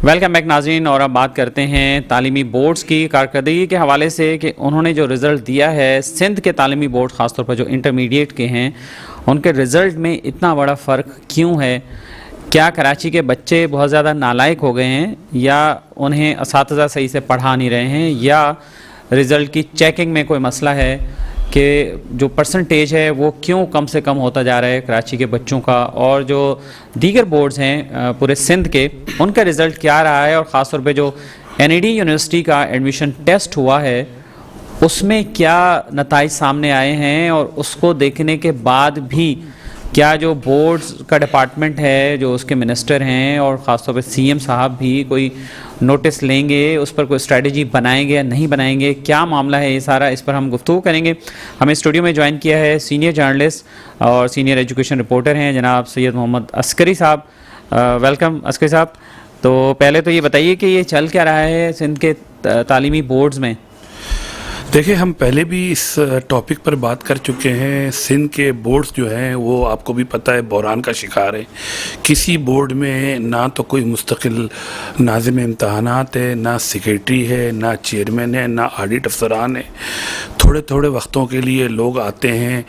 Welcome back नाज़रीन। और अब बात करते हैं तालीमी बोर्ड्स की कारकर्दगी के हवाले से कि उन्होंने जो रिज़ल्ट दिया है सिंध के तालीमी बोर्ड ख़ासतौर पर जो इंटरमीडिएट के हैं उनके रिज़ल्ट में इतना बड़ा फ़र्क क्यों है। क्या कराची के बच्चे बहुत ज़्यादा नालायक हो गए हैं या उन्हें असातिज़ा सही से पढ़ा नहीं रहे हैं या रिज़ल्ट की चेकिंग में कोई मसला है कि जो परसेंटेज है वो क्यों कम से कम होता जा रहा है कराची के बच्चों का, और जो दीगर बोर्ड्स हैं पूरे सिंध के उनका रिज़ल्ट क्या रहा है, और ख़ास तौर पे जो एनईडी यूनिवर्सिटी का एडमिशन टेस्ट हुआ है उसमें क्या नताइज सामने आए हैं, और उसको देखने के बाद भी क्या जो बोर्ड्स का डिपार्टमेंट है, जो उसके मिनिस्टर हैं और ख़ास तौर पे सीएम साहब भी कोई नोटिस लेंगे, उस पर कोई स्ट्रेटजी बनाएंगे या नहीं बनाएंगे, क्या मामला है ये सारा, इस पर हम गुफ्तगू करेंगे। हमें स्टूडियो में ज्वाइन किया है सीनियर जर्नलिस्ट और सीनियर एजुकेशन रिपोर्टर हैं जनाब सैयद मोहम्मद अस्करी साहब। वेलकम अस्करी साहब। तो पहले तो ये बताइए कि ये चल क्या रहा है सिंध के तालीमी बोर्ड्स में। देखिए, हम पहले भी इस टॉपिक पर बात कर चुके हैं। सिंध के बोर्ड्स जो हैं वो आपको भी पता है बहरान का शिकार है। किसी बोर्ड में ना तो कोई मुस्तकिल नाज़िम इम्तहानात है, ना सेक्रेटरी है, ना चेयरमैन है, ना ऑडिट अफसरान है। थोड़े थोड़े वक्तों के लिए लोग आते हैं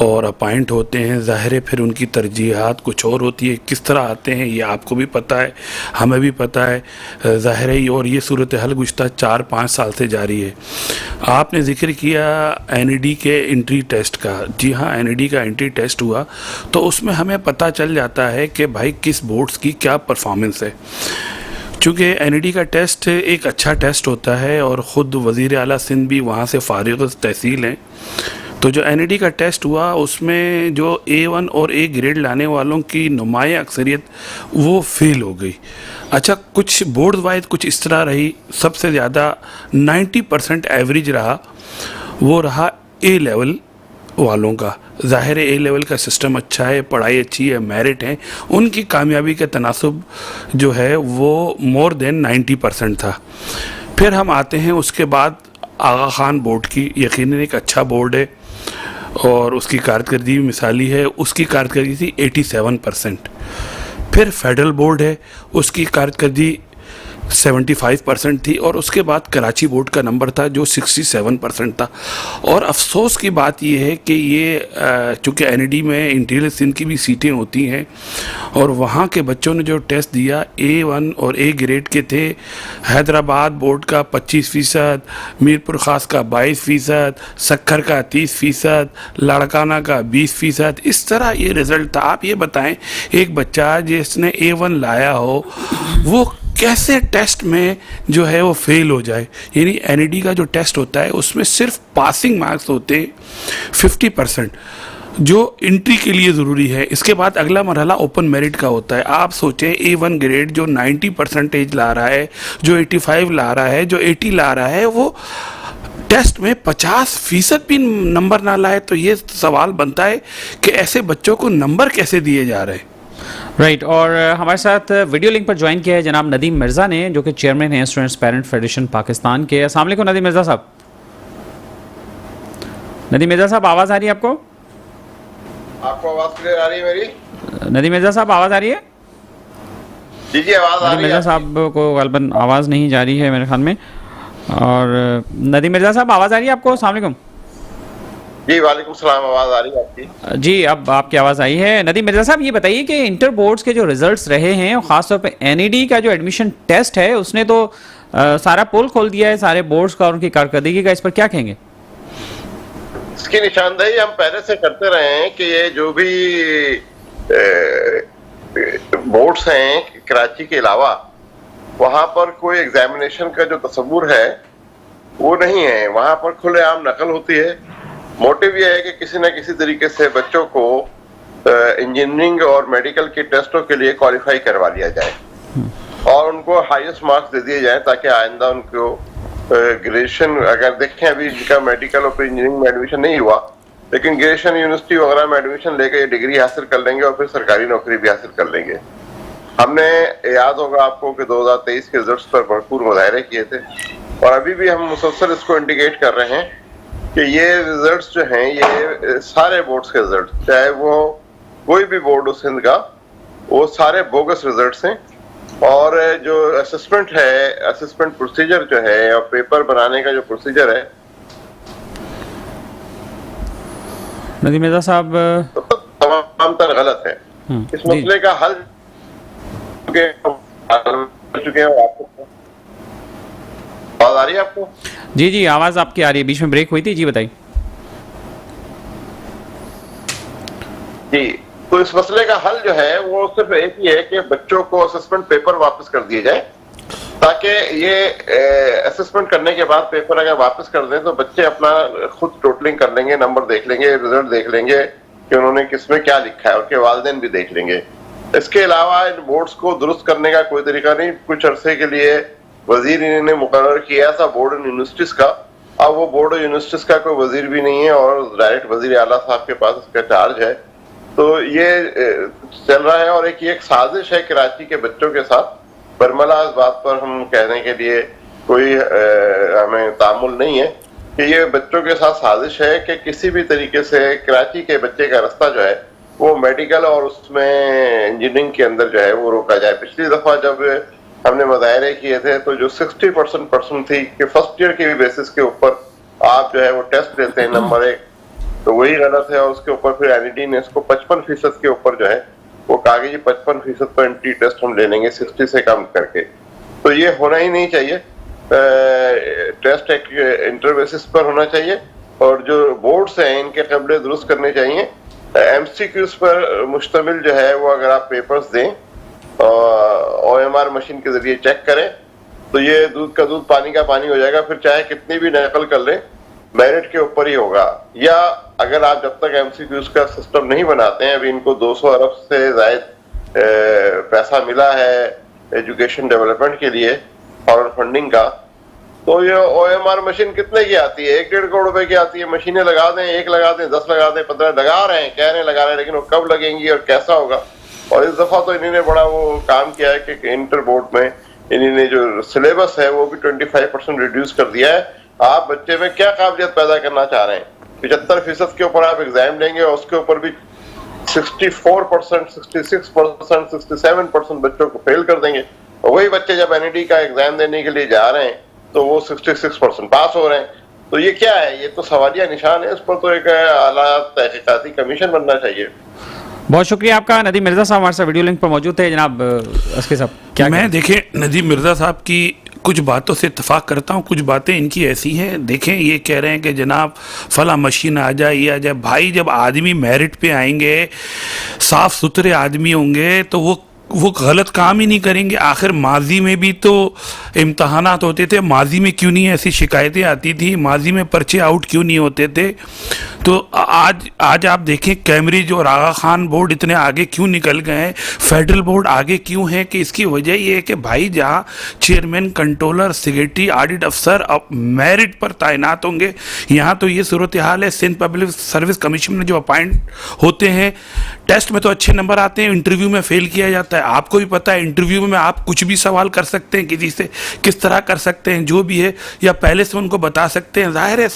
और अपॉइंट होते हैं। ज़ाहिर है फिर उनकी तरजीहात कुछ और होती है। किस तरह आते हैं ये आपको भी पता है, हमें भी पता है, ज़ाहिर है। और ये सूरत हाल गुज़श्ता 4-5 साल से जारी है। आपने जिक्र किया एनईडी के एंट्री टेस्ट का। जी हाँ, एनईडी का एंट्री टेस्ट हुआ तो उसमें हमें पता चल जाता है कि भाई किस बोर्ड्स की क्या परफॉर्मेंस है। चूँकि एनईडी का टेस्ट एक अच्छा टेस्ट होता है और ख़ुद वज़ीर आला सिंध भी वहाँ से फारिग तहसील हैं, तो जो एनईडी का टेस्ट हुआ उसमें जो A1 और A ग्रेड लाने वालों की नुमाया अक्सरियत वो फेल हो गई। अच्छा, कुछ बोर्ड वाइज कुछ इस तरह रही। सबसे ज़्यादा 90% एवरेज रहा, वो रहा A लेवल वालों का। ज़ाहिर है A लेवल का सिस्टम अच्छा है, पढ़ाई अच्छी है, मेरिट है, उनकी कामयाबी का तनासुब जो है वो मोर देन 90% था। फिर हम आते हैं उसके बाद आगा खान बोर्ड की। यकीनन एक अच्छा बोर्ड है और उसकी कारकर्दगी भी मिसाली है। उसकी कारकर्दगी थी 87%। फिर फेडरल बोर्ड है, उसकी कारकर्दगी 75% थी। और उसके बाद कराची बोर्ड का नंबर था जो 67% था। और अफसोस की बात यह है कि ये चूँकि एनईडी में इंटीरियर सिंध की भी सीटें होती हैं और वहाँ के बच्चों ने जो टेस्ट दिया A1 और A ग्रेड के थे। हैदराबाद बोर्ड का 25%, मीरपुर ख़ास का 22%, सक्खर का 30%, लाड़काना का 20%। इस तरह ये रिज़ल्ट था। आप ये बताएं, एक बच्चा जिसने A1 लाया हो वो कैसे टेस्ट में जो है वो फेल हो जाए। यानी एनईडी का जो टेस्ट होता है उसमें सिर्फ पासिंग मार्क्स होते हैं 50%, जो एंट्री के लिए ज़रूरी है। इसके बाद अगला मरहला ओपन मेरिट का होता है। आप सोचें A1 ग्रेड जो 90% ला रहा है, जो 85 ला रहा है, जो 80 ला रहा है, वो टेस्ट में 50% भी नंबर ना लाए तो ये सवाल बनता है कि ऐसे बच्चों को नंबर कैसे दिए जा रहे हैं। राइट। और हमारे साथ वीडियो लिंक पर ज्वाइन किया है जनाब नदीम मिर्ज़ा ने, जो कि चेयरमैन हैं स्टूडेंट्स पेरेंट फेडरेशन पाकिस्तान के। अस्सलाम वालेकुम नदीम मिर्ज़ा साहब। नदीम मिर्ज़ा साहब, आवाज़ आ रही है आपको? आपको आवाज़ क्लियर आ रही है मेरी? नदीम मिर्ज़ा साहब, आवाज़ आ रही है? जी जी, आवाज़ आ रही है। नदीम मिर्ज़ा साहब को गलबन आवाज़ नहीं जा रही है मेरे ख्याल में। और नदीम मिर्ज़ा साहब, आवाज़ आ रही है आपको? अस्सलाम वालेकुम। जी वालेकुम सलाम, आवाज़ आ रही है आपकी? जी, अब आपकी आवाज़ आई है। नदीम मिर्ज़ा साहब, ये बताइए कि इंटर बोर्ड्स के जो रिजल्ट्स रहे हैं और ख़ासतौर पे एनईडी का जो एडमिशन टेस्ट है उसने तो सारा पोल खोल दिया है सारे बोर्ड्स का और उनकी कारकर्दगी का। इस पर क्या कहेंगे? इसकी निशानदेही हम पहले से करते रहे हैं कि ये जो भी बोर्ड्स हैं कराची के अलावा, वहाँ पर कोई एग्जामिनेशन का जो तस्वुर है वो नहीं है। वहाँ पर खुलेआम नकल होती है। मोटिव यह है कि किसी न किसी तरीके से बच्चों को इंजीनियरिंग और मेडिकल के टेस्टों के लिए क्वालिफाई करवा लिया जाए और उनको हाईएस्ट मार्क्स दे दिए जाए ताकि आइंदा उनको ग्रेजुएशन, अगर देखें अभी जिनका मेडिकल और इंजीनियरिंग में एडमिशन नहीं हुआ, लेकिन ग्रेजुएशन यूनिवर्सिटी वगैरह में एडमिशन लेके ये डिग्री हासिल कर लेंगे और फिर सरकारी नौकरी भी हासिल कर लेंगे। हमने, याद होगा आपको कि 2023 के रिजल्ट्स पर भरपूर मुजाहरे किए थे और अभी भी हम मुसलसल इसको इंडिकेट कर रहे हैं कि ये रिजल्ट्स जो हैं ये सारे बोर्ड्स के रिजल्ट, चाहे वो कोई भी बोर्ड हो सिंध का, वो सारे बोगस रिजल्ट्स हैं और जो असेसमेंट है, असेसमेंट प्रोसीजर जो है और पेपर बनाने का जो प्रोसीजर है, नदीम मिर्जा साहब तो तमाम तर गलत है। इस मसले का हल चुके हैं। आपको आवाज आ रही है? आपको? जी जी, आवाज़ आपकी आ रही है, बीच में ब्रेक हुई थी। जी बताइए। जी, तो इस मसले का हल जो है वो सिर्फ एक ही है कि बच्चों को असेसमेंट पेपर वापस कर दिए जाए, ताकि ये असेसमेंट करने के बाद पेपर अगर वापस कर दें तो बच्चे अपना खुद टोटलिंग कर लेंगे, नंबर देख लेंगे, रिजल्ट देख लेंगे कि उन्होंने किसमें क्या लिखा है, उनके वालिदैन भी देख लेंगे। इसके अलावा इन बोर्ड्स को दुरुस्त करने का कोई तरीका नहीं। कुछ अरसे के लिए वजीर ने मुकर्रर किया था बोर्ड ऑफ यूनिवर्सिटीज का, अब वो बोर्ड ऑफ यूनिवर्सिटीज का कोई वजीर भी नहीं है और डायरेक्ट वजीर आला साहब के पास इसका चार्ज है। तो ये चल रहा है और एक साजिश है कराची के बच्चों के साथ। बरमला इस बात पर हम कहने के लिए कोई हमें तामुल नहीं है कि ये बच्चों के साथ साजिश है कि किसी भी तरीके से कराची के बच्चे का रास्ता जो है वो मेडिकल और उसमें इंजीनियरिंग के अंदर जो है वो रोका जाए। पिछली दफा जब हमने मुज़ाहरे किए थे तो जो 60% पर्सन थी कि फर्स्ट ईयर के भी बेसिस के ऊपर आप जो है वो टेस्ट लेते हैं नंबर 1, तो वही गलत है। और उसके ऊपर फिर एनईडी ने इसको 55% के ऊपर जो है वो कहा कि 55% पर एंट्री टेस्ट हम ले लेंगे 60 से कम करके। तो ये होना ही नहीं चाहिए। टेस्ट एक इंटर बेसिस पर होना चाहिए और जो बोर्ड्स हैं इनके क़ब्ले दुरुस्त करने चाहिए। एमसीक्यूज पर मुश्तमिल जो है वो अगर आप पेपर्स दें OMR मशीन के जरिए चेक करें तो ये दूध का दूध पानी का पानी हो जाएगा। फिर चाहे कितनी भी नकल कर लें मेरिट के ऊपर ही होगा। या अगर आप जब तक एमसीक्यूज का सिस्टम नहीं बनाते हैं, अभी इनको 200 अरब से जायद पैसा मिला है एजुकेशन डेवलपमेंट के लिए फॉरेन फंडिंग का, तो ये OMR मशीन कितने की आती है? 1-1.5 करोड़ रुपए की आती है। मशीनें लगा दें, 1 लगा दें, 10 लगा दें, 15 लगा रहे हैं, कह रहे हैं लगा रहे हैं, लेकिन वो कब लगेंगी और कैसा होगा? और इस दफा तो इन्होंने बड़ा वो काम किया है कि इंटर बोर्ड में इन्होंने जो सिलेबस है वो भी 25% रिड्यूस कर दिया है। आप बच्चे में क्या काबिलियत पैदा करना चाह रहे हैं? 75% के ऊपर आप एग्जाम लेंगे और उसके ऊपर भी 64%, 66%, 67% बच्चों को फेल कर देंगे। और वही बच्चे जब एनईडी का एग्जाम देने के लिए जा रहे हैं तो वो 66% पास हो रहे हैं। तो ये क्या है? ये तो सवालिया निशान है। इस पर तो एक आला तहकीकाती कमीशन बनना चाहिए। बहुत शुक्रिया आपका। नदीम मिर्जा साहब हमारे साथ वीडियो लिंक पर मौजूद थे। जनाब अस्की साहब क्या मैं देखें नदीम मिर्जा साहब की कुछ बातों से इत्तेफाक करता हूँ, कुछ बातें इनकी ऐसी हैं। देखें ये कह रहे हैं कि जनाब फला मशीन आ जाए, ये आ जाए। भाई जब आदमी मेरिट पे आएंगे, साफ सुथरे आदमी होंगे तो वो गलत काम ही नहीं करेंगे। आखिर माजी में भी तो इम्तहानात होते थे, माजी में क्यों नहीं ऐसी शिकायतें आती थी? माजी में पर्चे आउट क्यों नहीं होते थे? तो आज आप देखें कैम्ब्रिज और आगा खान बोर्ड इतने आगे क्यों निकल गए हैं, फेडरल बोर्ड आगे क्यों है? कि इसकी वजह ये है कि भाई जहाँ चेयरमैन, कंट्रोलर, सेक्रेटरी, ऑडिट अफसर अब मेरिट पर तैनात होंगे, यहाँ तो ये सूरत हाल है। सिंध पब्लिक सर्विस कमीशन में जो अपॉइंट होते हैं, टेस्ट में तो अच्छे नंबर आते हैं, इंटरव्यू में फेल किया जाता है। आपको भी पता है इंटरव्यू में आप कुछ भी सवाल कर सकते हैं, किसी से किस तरह कर सकते हैं, जो भी है, या पहले से उनको बता सकते हैं। जाहिर है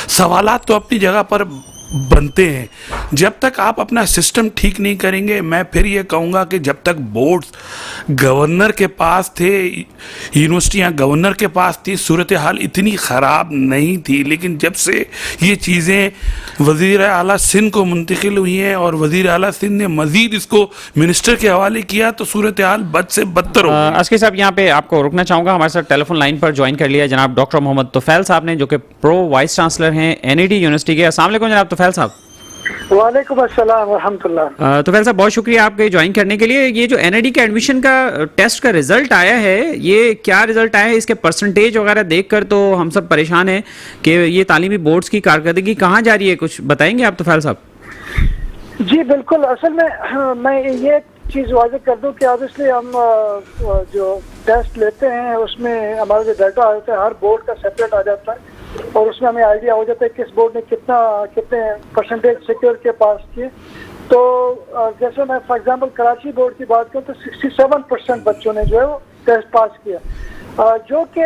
सवालात तो अपनी जगह पर बनते हैं। जब तक आप अपना सिस्टम ठीक नहीं करेंगे, मैं फिर ये कहूँगा कि जब तक बोर्ड्स गवर्नर के पास थे, यूनिवर्सिटियाँ गवर्नर के पास थी, सूरत हाल इतनी ख़राब नहीं थी। लेकिन जब से ये चीज़ें वज़ीर आला सिंध को मुंतकिल हुई हैं और वज़ीर आला सिंध ने मज़ीद इसको मिनिस्टर के हवाले किया तो सूरत हाल बद से बदतर हो गई। अस्की साहब यहाँ पे आपको रुकना चाहूँगा। हमारे साथ टेलीफोन लाइन पर ज्वाइन कर लिया है जनाब डॉक्टर मोहम्मद तुफैल साहब ने, जो कि प्रो वाइस चांसलर हैं एनईडी यूनिवर्सिटी के। अस्सलाम वालेकुम जनाब तुफैल साहब। वालेकुम अस्सलाम रहमतुल्लाह। तुफैल साहब बहुत शुक्रिया आपके ज्वाइन करने के लिए। ये जो एनईडी के एडमिशन का टेस्ट का रिजल्ट आया है, ये क्या रिजल्ट आया है? इसके परसेंटेज वगैरह देखकर तो हम सब परेशान हैं कि ये तालीमी बोर्ड्स की कारकर्दगी कहाँ जा रही है, कुछ बताएंगे आप तुफैल साहब? जी बिल्कुल। असल में मैं ये चीज़ वाज़ेह कर दूं कि ऑब्वियसली हम जो टेस्ट लेते हैं उसमें हमारा जो डाटा आ जाता है हर बोर्ड का सेपरेट आ जाता है और उसमें हमें आइडिया हो जाता है किस बोर्ड ने कितने परसेंटेज सिक्योर के पास किए। तो जैसे मैं फॉर एग्जांपल कराची बोर्ड की बात करूं तो 67% बच्चों ने जो है वो टेस्ट पास किया, जो कि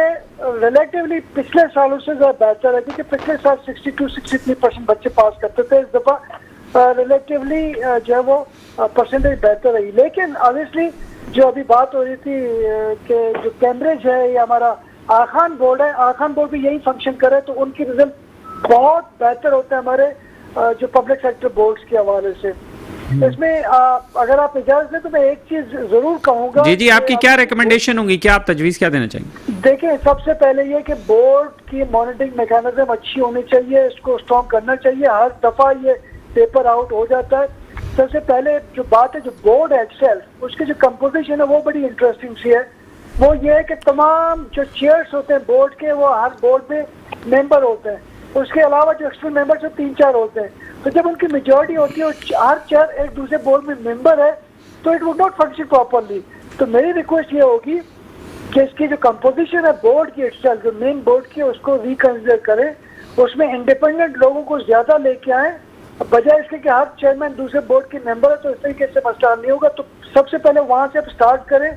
रिलेटिवली पिछले सालों से ज़्यादा बेहतर है, क्योंकि पिछले साल 62-63% बच्चे पास करते थे। इस दफ़ा रिलेटिवली जो है वो परसेंटेज बेहतर रही। लेकिन ऑब्वियसली जो अभी बात हो रही थी कि जो कैम्ब्रिज है या हमारा आखान बोर्ड है, आखान बोर्ड भी यही फंक्शन करे, तो उनकी रिजल्ट बहुत बेहतर होते हैं हमारे जो पब्लिक सेक्टर बोर्ड्स के हवाले से। इसमें अगर आप इजाजत दें तो मैं एक चीज जरूर कहूंगा। जी, आपकी क्या रिकमेंडेशन होगी, क्या आप तजवीज़ क्या देना चाहेंगे? देखिए, सबसे पहले ये कि बोर्ड की मॉनिटरिंग मैकेनिज्म अच्छी होनी चाहिए, इसको स्ट्रॉन्ग करना चाहिए। हर दफा ये पेपर आउट हो जाता है। सबसे पहले जो बात है, जो बोर्ड है इटसेल्फ, उसकी जो कंपोजिशन है वो बड़ी इंटरेस्टिंग सी है। वो ये है कि तमाम जो चेयर्स होते हैं बोर्ड के, वो हर बोर्ड में मेंबर होते हैं। उसके अलावा जो एक्सटर्नल मेंबर्स 3-4 होते हैं। तो जब उनकी मेजॉरिटी होती है, हर चेयर एक दूसरे बोर्ड में मेंबर है, तो it would not function properly. तो मेरी रिक्वेस्ट ये होगी कि इसकी जो कंपोजिशन है बोर्ड की इटसेल्फ, जो मेन बोर्ड की, उसको रिकंसिडर करें, उसमें इंडिपेंडेंट लोगों को ज्यादा लेके आए, बजाय इसके कि हर चेयरमैन दूसरे बोर्ड के मेंबर है, तो इस तरीके से मसला नहीं होगा। तो सबसे पहले वहां से आप स्टार्ट करें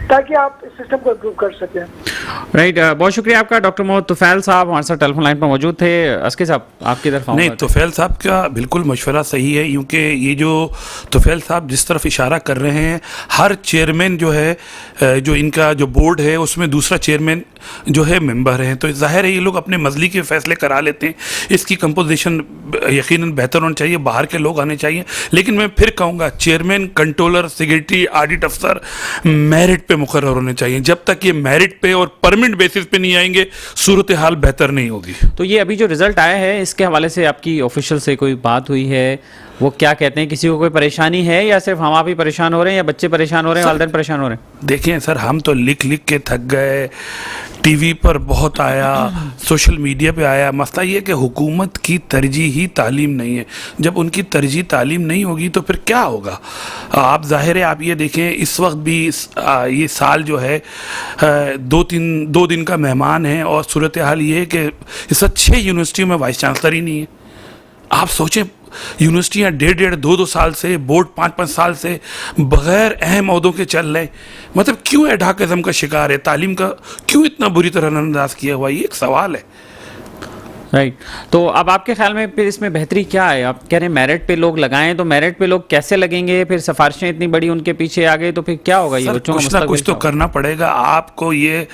ताकि आप इस सिस्टम को इम्प्रूव कर सकें। राइट, बहुत शुक्रिया आपका। डॉक्टर मोहम्मद तुफैल साहब हमारे साथ टेलीफोन लाइन पर मौजूद थे। अस्की साहब, आपकी तरफ नहीं, तुफैल साहब का बिल्कुल मशवरा सही है, क्योंकि ये जो तुफैल साहब जिस तरफ इशारा कर रहे हैं, हर चेयरमैन जो है, जो इनका जो बोर्ड है उसमें दूसरा चेयरमैन जो है मेंबर हैं, तो जाहिर है ये लोग अपने मजली के फैसले करा लेते हैं। इसकी कंपोजिशन यकीनन बेहतर होनी चाहिए, बाहर के लोग आने चाहिए। लेकिन मैं फिर कहूँगा, चेयरमैन, कंट्रोलर, सेक्रेटरी, ऑडिट अफसर मेरिट पे मुकर्रर होने चाहिए। जब तक ये मेरिट पे और परमानेंट बेसिस पे नहीं आएंगे, सूरत हाल बेहतर नहीं होगी। तो ये अभी जो रिजल्ट आया है, इसके हवाले से आपकी ऑफिशियल से कोई बात हुई है? वो क्या कहते हैं, किसी को कोई परेशानी है या सिर्फ हम आप ही परेशान हो रहे हैं, या बच्चे परेशान हो रहे हैं, वालिदैन परेशान हो रहे हैं? देखिए सर, हम तो लिख लिख के थक गए, टीवी पर बहुत आया, सोशल मीडिया पे आया। मसला ये कि हुकूमत की तरजीह ही तालीम नहीं है। जब उनकी तरजीह तालीम नहीं होगी तो फिर क्या होगा? आप जाहिर है, आप ये देखें, इस वक्त भी ये साल जो है 2 दिन का मेहमान है, और सूरत हाल ये है कि इस वक्त 6 यूनिवर्सिटियों में वाइस चांसलर ही नहीं है। आप सोचें, यूनिवर्सिटियाँ 1.5, 2 साल से, बोर्ड 5 साल से बगैर अहम ओहदों के चल रहे हैं। मतलब क्यों एडाकिज्म का शिकार है? तालीम का क्यों इतना बुरी तरह नजरअंदाज किया हुआ? ये एक सवाल है। राइट, तो अब आपके ख्याल में फिर इसमें बेहतरी क्या है? आप कह रहे हैं मेरिट पे लोग लगाएं, तो मेरिट पे लोग कैसे लगेंगे? फिर सिफारिशें इतनी बड़ी उनके पीछे आ गई तो फिर क्या होगा? ये बच्चों का कुछ ना कुछ तो करना पड़ेगा, आपको ये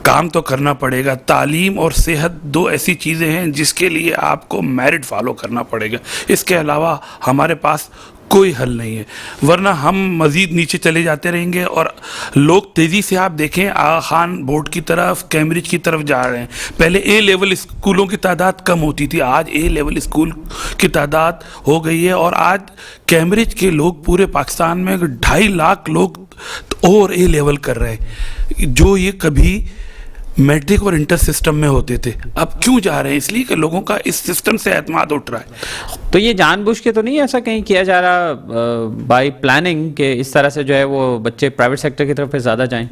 काम तो करना पड़ेगा। तालीम और सेहत 2 ऐसी चीज़ें हैं जिसके लिए आपको मेरिट फॉलो करना पड़ेगा। इसके अलावा हमारे पास कोई हल नहीं है, वरना हम मज़ीद नीचे चले जाते रहेंगे। और लोग तेज़ी से, आप देखें, आगा खान बोर्ड की तरफ, कैम्ब्रिज की तरफ जा रहे हैं। पहले ए लेवल स्कूलों की तादाद कम होती थी, आज ए लेवल स्कूल की तादाद हो गई है। और आज कैम्ब्रिज के लोग पूरे पाकिस्तान में 2.5 लाख लोग और ए लेवल कर रहे हैं, जो ये कभी मैट्रिक और इंटर सिस्टम में होते थे। अब क्यों जा रहे हैं? इसलिए कि लोगों का इस सिस्टम से एतमाद उठ रहा है। तो ये जानबूझ के तो नहीं ऐसा कहीं किया जा रहा बाय प्लानिंग के इस तरह से जो है वो बच्चे प्राइवेट सेक्टर की तरफ ज़्यादा जाएं?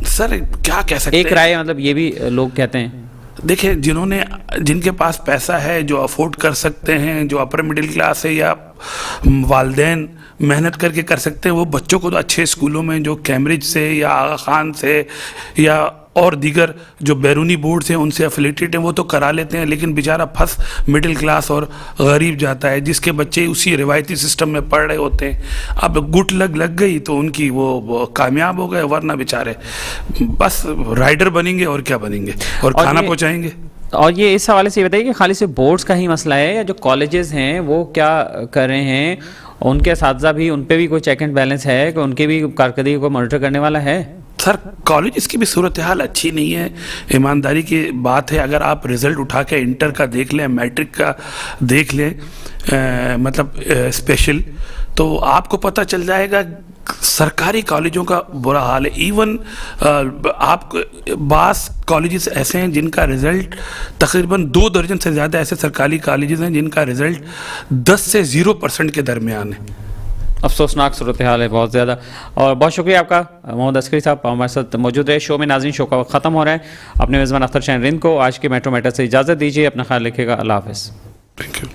सर क्या कह सकते हैं, एक राय, मतलब ये भी लोग कहते हैं। देखिए, जिनके पास पैसा है, जो अफोर्ड कर सकते हैं, जो अपर मिडिल क्लास है या वालिदैन मेहनत करके कर सकते हैं, वो बच्चों को तो अच्छे स्कूलों में, जो कैम्ब्रिज से या आगा खान से या और दीगर जो बैरूनी बोर्ड से उनसे एफिलेटेड हैं, वो तो करा लेते हैं। लेकिन बेचारा फर्स्ट मिडिल क्लास और गरीब जाता है, जिसके बच्चे उसी रिवायती सिस्टम में पढ़ रहे होते हैं। अब गुट लग गई तो उनकी वो कामयाब हो गए, वरना बेचारे बस राइडर बनेंगे और क्या बनेंगे, और खाना पहुँचाएंगे। और ये इस हवाले से बताइए कि खाली सिर्फ बोर्ड्स का ही मसला है, या जो कॉलेजेस हैं वो क्या कर रहे हैं? उनके असातिज़ा भी, उन पे भी कोई चेक एंड बैलेंस है कि उनकी भी कारकर्दगी को मॉनिटर करने वाला है? सर, कॉलेज की भी सूरत हाल अच्छी नहीं है, ईमानदारी की बात है। अगर आप रिज़ल्ट उठा के इंटर का देख लें, मैट्रिक का देख लें, मतलब स्पेशल, तो आपको पता चल जाएगा सरकारी कॉलेजों का बुरा हाल है। इवन आप बास कॉलेजेस ऐसे हैं जिनका रिज़ल्ट तकरीबन 2 दर्जन से ज़्यादा ऐसे सरकारी कॉलेजेस हैं जिनका रिज़ल्ट 10 से 0% के दरमियान है। अफसोसनाक सूरत हाल है बहुत ज़्यादा। और बहुत शुक्रिया आपका मोहम्मद अस्करी साहब, हमारे साथ मौजूद रहे शो में। नाज़रीन, शो का वक्त ख़त्म हो रहा है। अपने मेज़बान अख्तर शाहीन रिंद को आज के मेट्रो मैटर से इजाज़त दीजिए। अपना ख्याल रखिएगा। अल्लाह हाफ़िज़। Thank you.